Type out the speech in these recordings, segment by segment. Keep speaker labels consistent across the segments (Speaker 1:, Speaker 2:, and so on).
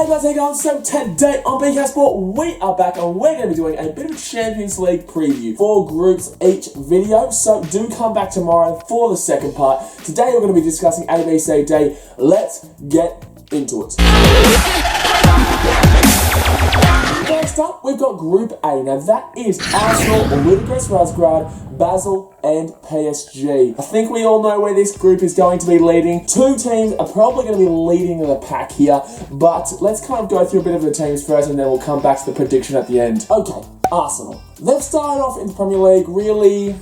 Speaker 1: Hey guys, how you going? So today on BK Sport, we are back and we're going to be doing a bit of a Champions League preview. 4 groups each video, so do come back tomorrow for the second part. Today we're going to be discussing ABCD. Let's get into it. First up, we've got Group A. Now that is Arsenal, Ludogorets Razgrad, Basel and PSG. I think we all know where this group is going to be leading. 2 teams are probably going to be leading the pack here, but let's kind of go through a bit of the teams first and then we'll come back to the prediction at the end. Okay, Arsenal. They've started off in the Premier League really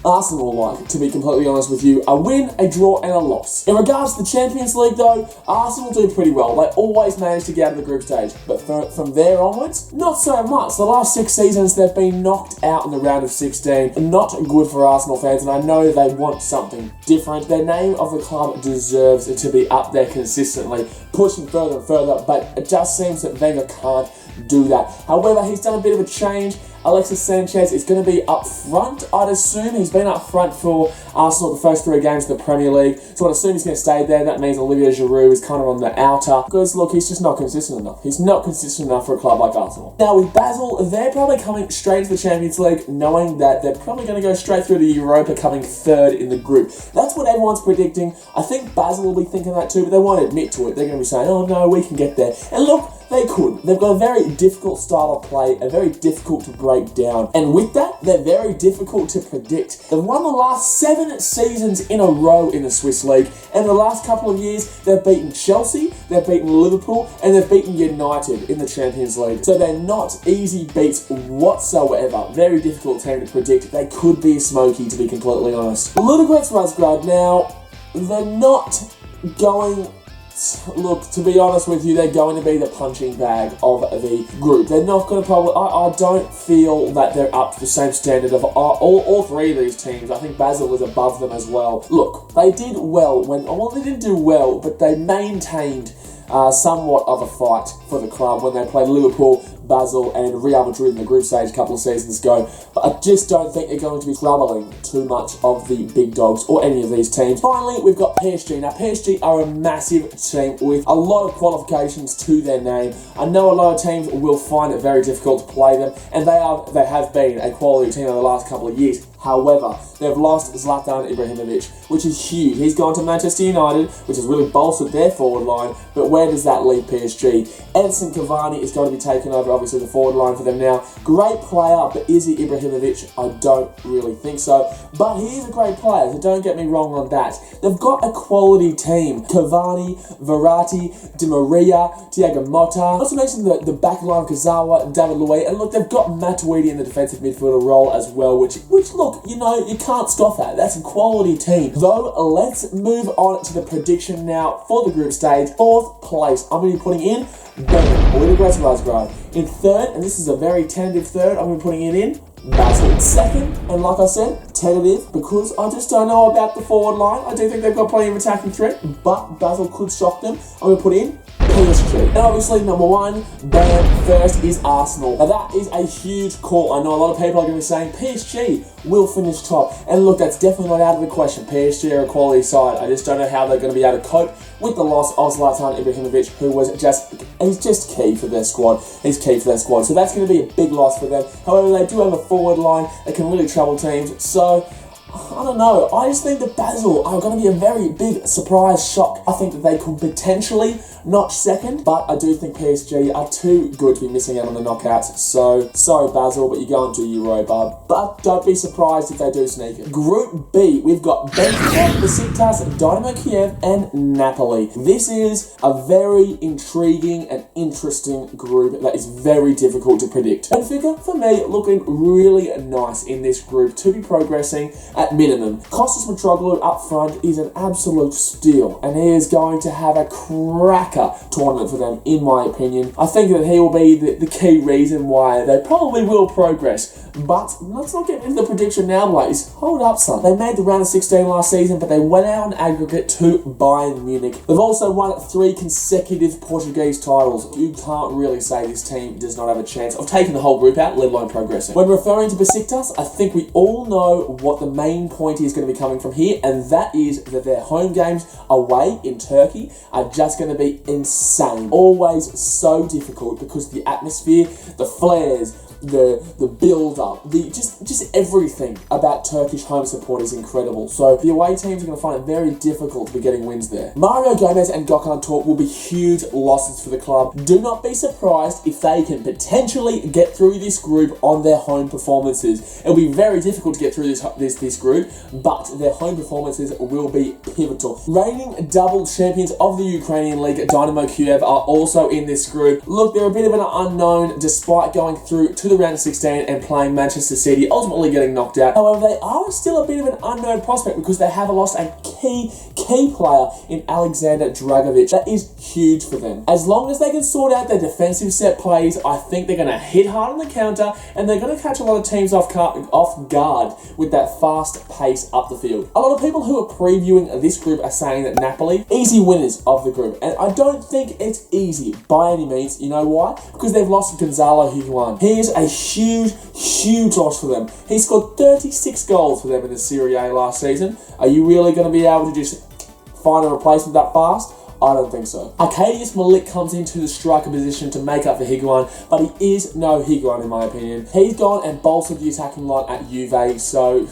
Speaker 1: Arsenal-like, to be completely honest with you. A win, a draw, and a loss. In regards to the Champions League, though, Arsenal do pretty well. They always manage to get out of the group stage. But from there onwards, not so much. The last 6 seasons, they've been knocked out in the round of 16. Not good for Arsenal fans, and I know they want something different. The name of the club deserves to be up there consistently, pushing further and further, but it just seems that Wenger can't do that. However, he's done a bit of a change. Alexis Sanchez is going to be up front, I'd assume. He's been up front for Arsenal the first 3 games of the Premier League, so I'd assume he's going to stay there. That means Olivier Giroud is kind of on the outer, because look, he's just not consistent enough. He's not consistent enough for a club like Arsenal. Now with Basel, they're probably coming straight into the Champions League, knowing that they're probably going to go straight through the Europa, coming 3rd in the group. That's what everyone's predicting. I think Basel will be thinking that too, but they won't admit to it. They're going to be saying, oh no, we can get there. And look, they could. They've got a very difficult style of play, a very difficult to break down. And with that, they're very difficult to predict. They've won the last 7 seasons in a row in the Swiss League. And the last couple of years, they've beaten Chelsea, they've beaten Liverpool, and they've beaten United in the Champions League. So they're not easy beats whatsoever. Very difficult team to predict. They could be smoky, to be completely honest. Ludogorets Razgrad, now, they're not going... Look, to be honest with you, they're going to be the punching bag of the group. They're not going to probably... I don't feel that they're up to the same standard of all 3 of these teams. I think Basel is above them as well. Look, they did well when... Well, they didn't do well, but they maintained somewhat of a fight for the club when they played Liverpool, Basel and Real Madrid in the group stage a couple of seasons ago. But I just don't think they're going to be troubling too much of the big dogs or any of these teams. Finally, we've got PSG. Now, PSG are a massive team with a lot of qualifications to their name. I know a lot of teams will find it very difficult to play them, and they have been a quality team over the last couple of years. However, they've lost Zlatan Ibrahimovic, which is huge. He's gone to Manchester United, which has really bolstered their forward line, but where does that leave PSG? Edinson Cavani is going to be taking over, obviously, the forward line for them now. Great player, but is he Ibrahimovic? I don't really think so. But he is a great player, so don't get me wrong on that. They've got a quality team. Cavani, Verratti, Di Maria, Thiago Motta. Not to mention the back line of Kazawa and David Luiz. And look, they've got Matuidi in the defensive midfielder role as well, which look, you know, you can't scoff at. That's a quality team. Though, let's move on to the prediction now for the group stage. 4th place, I'm going to be putting in Ludogorets Razgrad. In 3rd, and this is a very tentative 3rd, I'm going to be putting it in Basel. 2nd, and like I said, tentative, because I just don't know about the forward line. I do think they've got plenty of attacking threat, but Basel could shock them. I'm going to put in PSG. And obviously, number 1, bam, first is Arsenal. Now that is a huge call. I know a lot of people are going to be saying PSG will finish top. And look, that's definitely not out of the question. PSG are a quality side. I just don't know how they're going to be able to cope with the loss of Zlatan Ibrahimovic, who was he's just key for their squad. He's key for their squad. So that's going to be a big loss for them. However, they do have a forward line that can really trouble teams. So I don't know. I just think that Basel are going to be a very big surprise shock. I think that they could potentially notch 2nd, but I do think PSG are too good to be missing out on the knockouts. So, sorry Basel, but you're going to Europa. But don't be surprised if they do sneak it. Group B, we've got Benfica, Besiktas, Dynamo Kiev, and Napoli. This is a very intriguing and interesting group that is very difficult to predict. Benfica, for me, looking really nice in this group to be progressing at minimum. Kostas Mitroglou up front is an absolute steal, and he is going to have a cracker tournament for them, in my opinion. I think that he will be the key reason why they probably will progress. But let's not get into the prediction now, boys. Hold up, son. They made the round of 16 last season, but they went out on aggregate to Bayern Munich. They've also won 3 consecutive Portuguese titles. You can't really say this team does not have a chance of taking the whole group out, let alone progressing. When referring to Besiktas, I think we all know what the main point is going to be coming from here, and that is that their home games away in Turkey are just going to be insane. Always so difficult because the atmosphere, the flares, the build-up, just everything about Turkish home support is incredible. So the away teams are going to find it very difficult to be getting wins there. Mario Gomez and Gökhan Torp will be huge losses for the club. Do not be surprised if they can potentially get through this group on their home performances. It'll be very difficult to get through this group, but their home performances will be pivotal. Reigning double champions of the Ukrainian League, Dynamo Kiev, are also in this group. Look, they're a bit of an unknown despite going through to the round of 16 and playing Manchester City, ultimately getting knocked out. However, they are still a bit of an unknown prospect because they have lost a key player in Alexander Dragovic. That is huge for them. As long as they can sort out their defensive set plays, I think they're going to hit hard on the counter and they're going to catch a lot of teams off guard with that fast pace up the field. A lot of people who are previewing this group are saying that Napoli, easy winners of the group. And I don't think it's easy by any means. You know why? Because they've lost Gonzalo Higuain. He is a huge loss for them. He scored 36 goals for them in the Serie A last season. Are you really going to be able to just find a replacement that fast? I don't think so. Arkadiusz Milik comes into the striker position to make up for Higuain, but he is no Higuain in my opinion. He's gone and bolstered the attacking line at Juve, so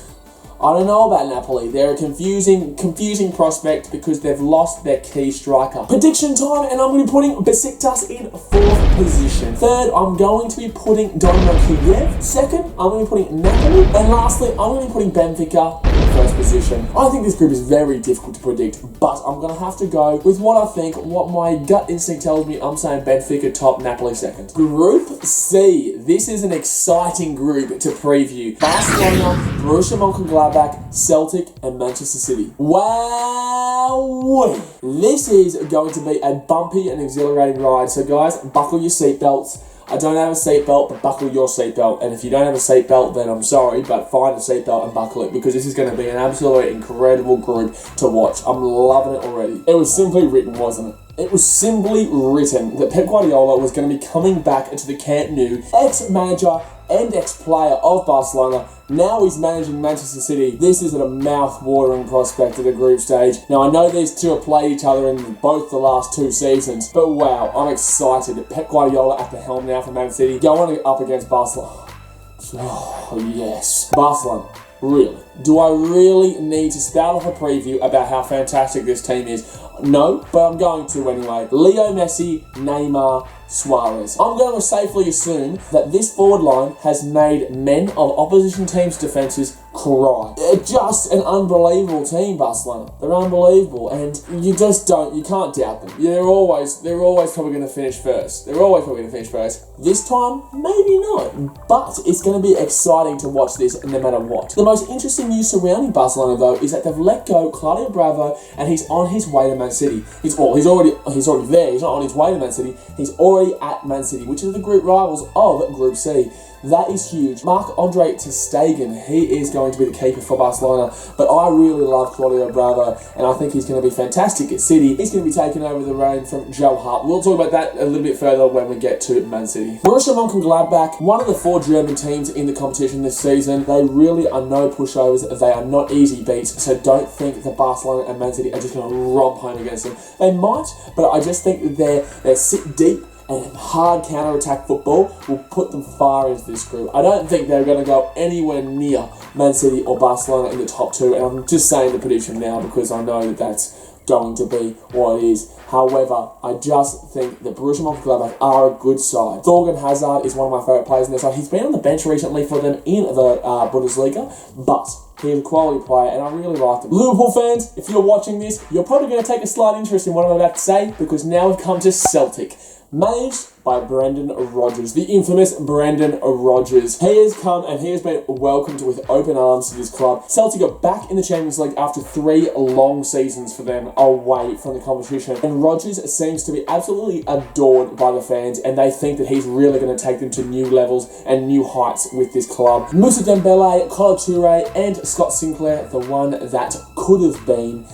Speaker 1: I don't know about Napoli. They're a confusing prospect because they've lost their key striker. Prediction time, and I'm going to be putting Besiktas in 4th position. 3rd, I'm going to be putting Dynamo Kiev. 2nd, I'm going to be putting Napoli. And lastly, I'm going to be putting Benfica in 1st position. I think this group is very difficult to predict, but I'm going to have to go with what I think, what my gut instinct tells me. I'm saying Benfica top, Napoli 2nd. Group C. This is an exciting group to preview. Barcelona, Borussia Mönchengladbach, Celtic and Manchester City. Wow! This is going to be a bumpy and exhilarating ride. So guys, buckle your seatbelts. I don't have a seatbelt, but buckle your seatbelt. And if you don't have a seatbelt, then I'm sorry, but find a seatbelt and buckle it because this is going to be an absolutely incredible group to watch. I'm loving it already. It was simply written, wasn't it? It was simply written that Pep Guardiola was going to be coming back into the Camp Nou, ex-manager and ex-player of Barcelona. Now he's managing Manchester City. This is a mouth-watering prospect at the group stage. Now, I know these two have played each other in both the last 2 seasons, but wow, I'm excited. Pep Guardiola at the helm now for Man City, going up against Barcelona. Oh, yes. Barcelona. Really? Do I really need to start off a preview about how fantastic this team is? No, but I'm going to anyway. Leo Messi, Neymar, Suarez. I'm going to safely assume that this forward line has made men of opposition teams' defences cry. They're just an unbelievable team, Barcelona. They're unbelievable, and you can't doubt them. They're always probably going to finish first. This time, maybe not, but it's going to be exciting to watch this no matter what. The most interesting news surrounding Barcelona, though, is that they've let go Claudio Bravo, and he's on his way to Man City. He's already there. He's not on his way to Man City. He's already at Man City, which are the group rivals of Group C. That is huge. Marc-Andre ter Stegen, he is going to be the keeper for Barcelona, but I really love Claudio Bravo, and I think he's going to be fantastic at City. He's going to be taking over the reign from Joe Hart. We'll talk about that a little bit further when we get to Man City. Borussia Mönchengladbach, one of the 4 German teams in the competition this season. They really are no pushovers. They are not easy beats, so don't think that Barcelona and Man City are just going to romp home against them. They might, but I just think that they sit deep, and hard counter-attack football will put them far into this group. I don't think they're going to go anywhere near Man City or Barcelona in the top 2, and I'm just saying the prediction now because I know that that's going to be what it is. However, I just think that Borussia Mönchengladbach are a good side. Thorgan Hazard is one of my favourite players in their side. He's been on the bench recently for them in the Bundesliga, but he's a quality player, and I really like him. Liverpool fans, if you're watching this, you're probably going to take a slight interest in what I'm about to say, because now we've come to Celtic. Managed by Brendan Rodgers, the infamous Brendan Rodgers. He has come and he has been welcomed with open arms to this club. Celtic are back in the Champions League after 3 long seasons for them away from the competition. And Rodgers seems to be absolutely adored by the fans, and they think that he's really going to take them to new levels and new heights with this club. Moussa Dembele, Kolo Touré, and Scott Sinclair, the one that could have been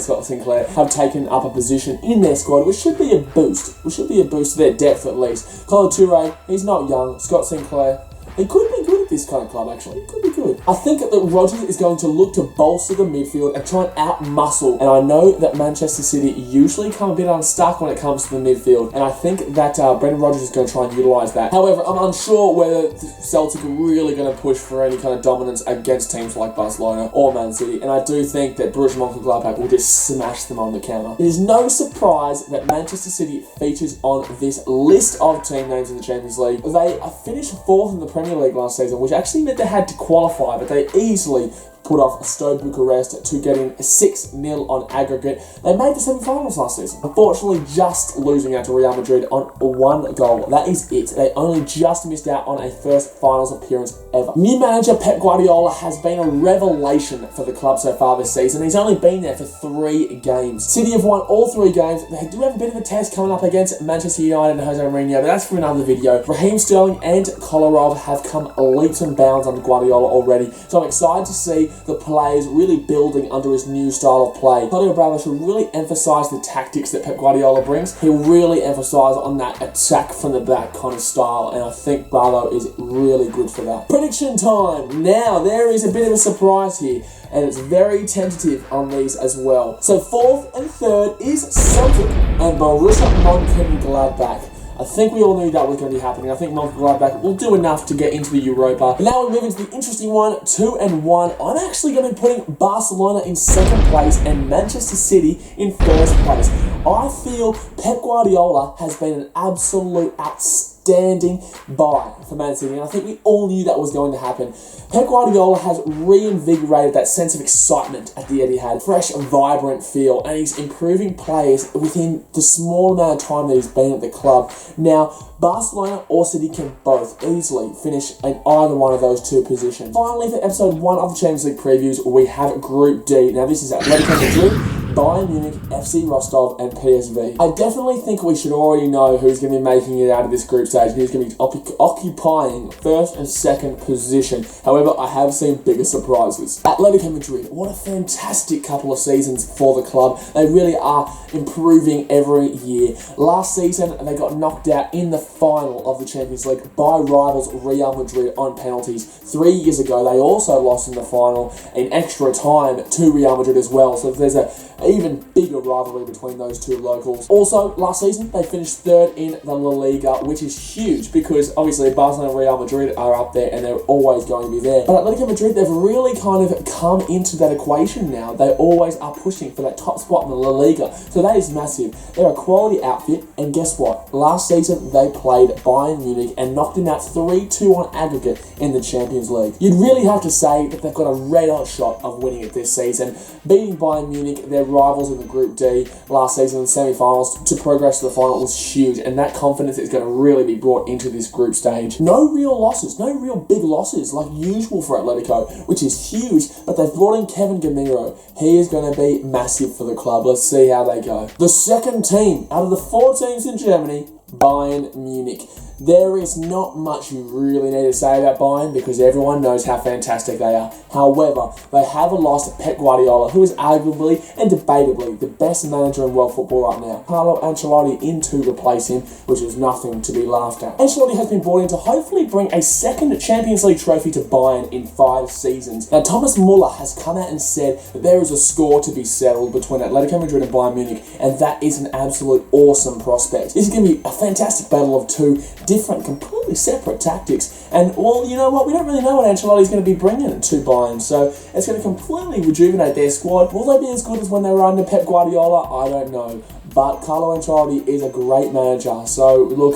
Speaker 1: Scott Sinclair, have taken up a position in their squad, which should be a boost. To their depth at least. Kolo Touré, he's not young. Scott Sinclair, he could be good at this kind of club, actually. It could be good. I think that Rodgers is going to look to bolster the midfield and try and out-muscle. And I know that Manchester City usually come a bit unstuck when it comes to the midfield. And I think that Brendan Rodgers is going to try and utilise that. However, I'm unsure whether Celtic are really going to push for any kind of dominance against teams like Barcelona or Man City. And I do think that Borussia Mönchengladbach will just smash them on the counter. It is no surprise that Manchester City features on this list of team names in the Champions League. They finished 4th in the Premier League last season, which actually meant they had to qualify, but they easily put off Stoke Bucharest to getting 6-0 on aggregate. They made the semi-finals last season. Unfortunately, just losing out to Real Madrid on 1 goal. That is it. They only just missed out on a first finals appearance ever. New manager Pep Guardiola has been a revelation for the club so far this season. He's only been there for 3 games. City have won all 3 games. They do have a bit of a test coming up against Manchester United and Jose Mourinho, but that's for another video. Raheem Sterling and Kolarov have come leaps and bounds under Guardiola already, so I'm excited to see the players really building under his new style of play. Claudio Bravo should really emphasise the tactics that Pep Guardiola brings. He'll really emphasise on that attack from the back kind of style, and I think Bravo is really good for that. Prediction time! Now, there is a bit of a surprise here, and it's very tentative on these as well. So 4th and 3rd is Celtic and Borussia Mönchengladbach. I think we all knew that was going to be happening. I think Mönchengladbach will do enough to get into the Europa. But now we move into the interesting one, 2 and 1. I'm actually going to be putting Barcelona in 2nd place and Manchester City in 1st place. I feel Pep Guardiola has been an absolute outstanding buy for Man City, and I think we all knew that was going to happen. Pep Guardiola has reinvigorated that sense of excitement at the Etihad, fresh, vibrant feel, and he's improving players within the small amount of time that he's been at the club. Now, Barcelona or City can both easily finish in either one of those 2 positions. Finally, for episode 1 of the Champions League previews, we have Group D. Now, this is Atletico Madrid, Bayern Munich, FC Rostov, and PSV. I definitely think we should already know who's going to be making it out of this group stage, and who's going to be occupying 1st and 2nd position. However, I have seen bigger surprises. Atletico Madrid, what a fantastic couple of seasons for the club. They really are improving every year. Last season, they got knocked out in the final of the Champions League by rivals Real Madrid on penalties. 3 years ago, they also lost in the final in extra time to Real Madrid as well. So there's a even bigger rivalry between those 2 locals. Also, last season, they finished 3rd in the La Liga, which is huge because obviously Barcelona and Real Madrid are up there and they're always going to be there. But Atletico Madrid, they've really kind of come into that equation now. They always are pushing for that top spot in the La Liga. So that is massive. They're a quality outfit, and guess what? Last season, they played Bayern Munich and knocked them out 3-2 on aggregate in the Champions League. You'd really have to say that they've got a red-hot shot of winning it this season. Beating Bayern Munich, their rivals in the Group D last season in the semi-finals, to progress to the final was huge, and that confidence is going to really be brought into this group stage. No real losses, no real big losses like usual for Atletico, which is huge, but they've brought in Kevin Gamero. He is going to be massive for the club. Let's see how they go. The second team out of the 4 teams in Germany, Bayern Munich. There is not much you really need to say about Bayern because everyone knows how fantastic they are. However, they have lost Pep Guardiola, who is arguably and debatably the best manager in world football right now. Carlo Ancelotti in to replace him, which is nothing to be laughed at. Ancelotti has been brought in to hopefully bring a 2nd Champions League trophy to Bayern in 5 seasons. Now, Thomas Muller has come out and said that there is a score to be settled between Atletico Madrid and Bayern Munich, and that is an absolute awesome prospect. This is going to be a fantastic battle of 2 different, completely separate tactics. And, well, you know what? We don't really know what Ancelotti's going to be bringing to Bayern, so it's going to completely rejuvenate their squad. Will they be as good as when they were under Pep Guardiola? I don't know. But Carlo Ancelotti is a great manager, so look,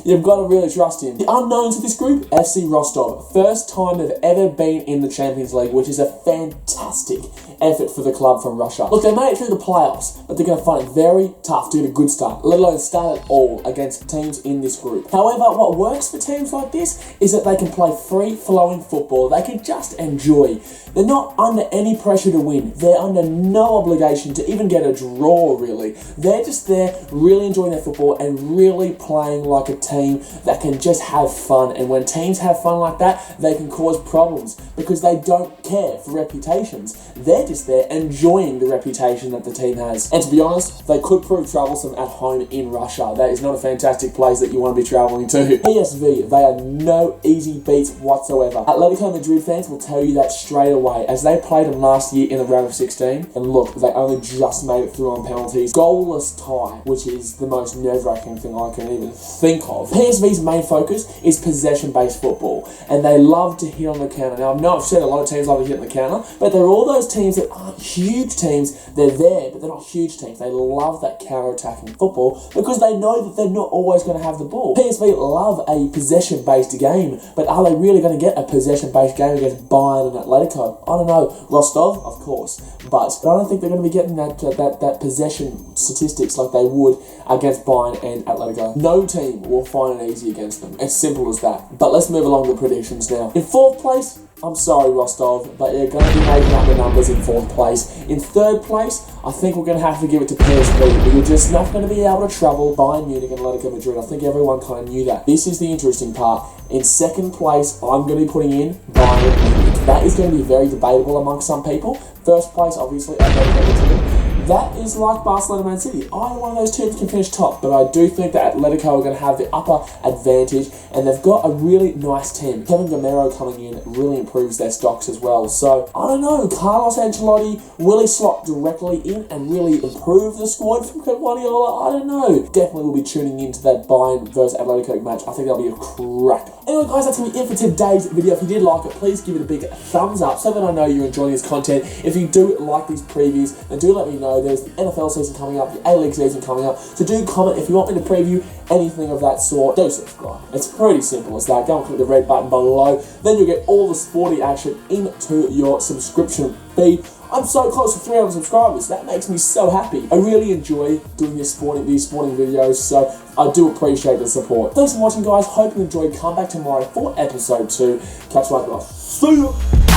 Speaker 1: you've got to really trust him. The unknowns of this group, FC Rostov. First time they've ever been in the Champions League, which is a fantastic effort for the club from Russia. Look, they made it through the playoffs, but they're going to find it very tough to get a good start, let alone start at all against teams in this group. However, what works for teams like this is that they can play free-flowing football. They can just enjoy. They're not under any pressure to win. They're under no obligation to even get a draw, really. They're just there really enjoying their football and really playing like a team that can just have fun. And when teams have fun like that, they can cause problems because they don't care for reputations. They're just there enjoying the reputation that the team has. And to be honest, they could prove troublesome at home in Russia. That is not a fantastic place that you want to be travelling to. PSV, they are no easy beats whatsoever. Atletico Madrid fans will tell you that straight away, as they played them last year in the round of 16, and look, they only just made it through on penalties. Goalless tie, which is the most nerve-wracking thing I can even think of. PSV's main focus is possession-based football, and they love to hit on the counter. Now, I know I've said a lot of teams love to hit on the counter, but they're all those teams that aren't huge teams. They're there, but they're not huge teams. They love that counter-attacking football because they know that they're not always going to have the ball. PSV love a possession-based game, but are they really going to get a possession-based game against Bayern and Atletico? I don't know. Rostov, of course, but I don't think they're going to be getting that possession statistics like they would against Bayern and Atletico. No team will find it easy against them. It's simple as that. But let's move along to predictions now. In 4th place, I'm sorry, Rostov, but you're going to be making up the numbers in 4th place. In 3rd place, I think we're going to have to give it to PSV, but you're just not going to be able to travel Bayern Munich and Atletico Madrid. I think everyone kind of knew that. This is the interesting part. In 2nd place, I'm going to be putting in Bayern Munich. That is going to be very debatable amongst some people. 1st place, obviously, Atletico Madrid. That is like Barcelona Man City. Either one of those teams can finish top, but I do think that Atletico are going to have the upper advantage, and they've got a really nice team. Kevin Gamero coming in really improves their stocks as well. So, I don't know, Carlos Ancelotti, will he slot directly in and really improve the squad from Pep Guardiola? I don't know. Definitely will be tuning into that Bayern versus Atletico match. I think that'll be a cracker. Anyway, guys, that's going to be it for today's video. If you did like it, please give it a big thumbs up so that I know you're enjoying this content. If you do like these previews, then do let me know. There's the NFL season coming up, the A-League season coming up, so do comment if you want me to preview anything of that sort. Do subscribe. It's pretty simple as that. Go and click the red button below, then you'll get all the sporty action into your subscription feed. I'm so close to 300 subscribers. That makes me so happy. I really enjoy doing these sporting videos, so I do appreciate the support. Thanks for watching, guys. Hope you enjoyed. Come back tomorrow for episode 2. Catch you later. See ya.